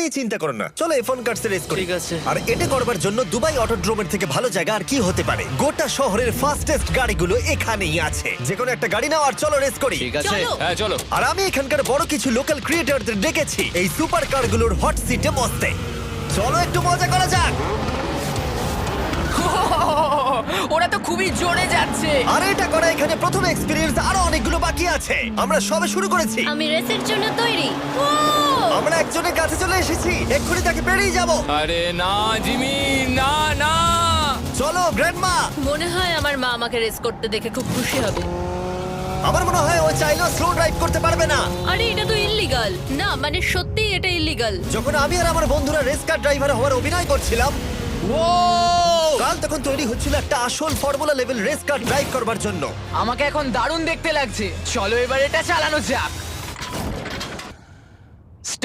নিয়ে চিন্তা করো না, চলো F1 কার্স রেস করি। ঠিক আছে। আর এটা করবার জন্য দুবাই অটোড্রোমের থেকে ভালো জায়গা আর কি হতে পারে। গোটা শহরের ফাস্টেস্ট গাড়িগুলো এখানেই আছে। যে কোনো একটা গাড়ি নাও আর চলো রেস করি। ঠিক আছে। চলো। হ্যাঁ চলো। আর আমি এখানকার বড় কিছু লোকাল ক্রিয়েটরদের ডেকেছি এই সুপার কারগুলোর হট সিটে বসতে। চলো একটু মজা করা যাক। ওরা তো খুবই জোরে যাচ্ছে। আর এটা করা এখানে প্রথম এক্সপেরিয়েন্স, আরো অনেকগুলো বাকি আছে। আমরা সবে শুরু করেছি। আমি রেসের জন্য তৈরি। আমরা একজনের কাছে চলে এসেছি, এক্ষুনি তাকে পেরিয়ে যাব। আরে না জিমি, না না। চলো গ্র্যান্ডমা। মনে হয় আমার মা আমাকে রেস করতে দেখে খুব খুশি হবে। আমার মনে হয় ও চাইলেও স্লো ড্রাইভ করতে পারবে না। আরে এটা তো ইল্লিগাল। না মানে সত্যিই এটা ইল্লিগাল। যখন আমি আর আমার বন্ধুরা রেস কার ড্রাইভার হওয়ার অভিনয় করছিলাম, কাল তখন তৈরি হচ্ছিল একটা আসল formula level race car drive করবার জন্য। আমাকে এখন দারুণ দেখতে লাগছে। চলো এবার এটা চালানো যাক।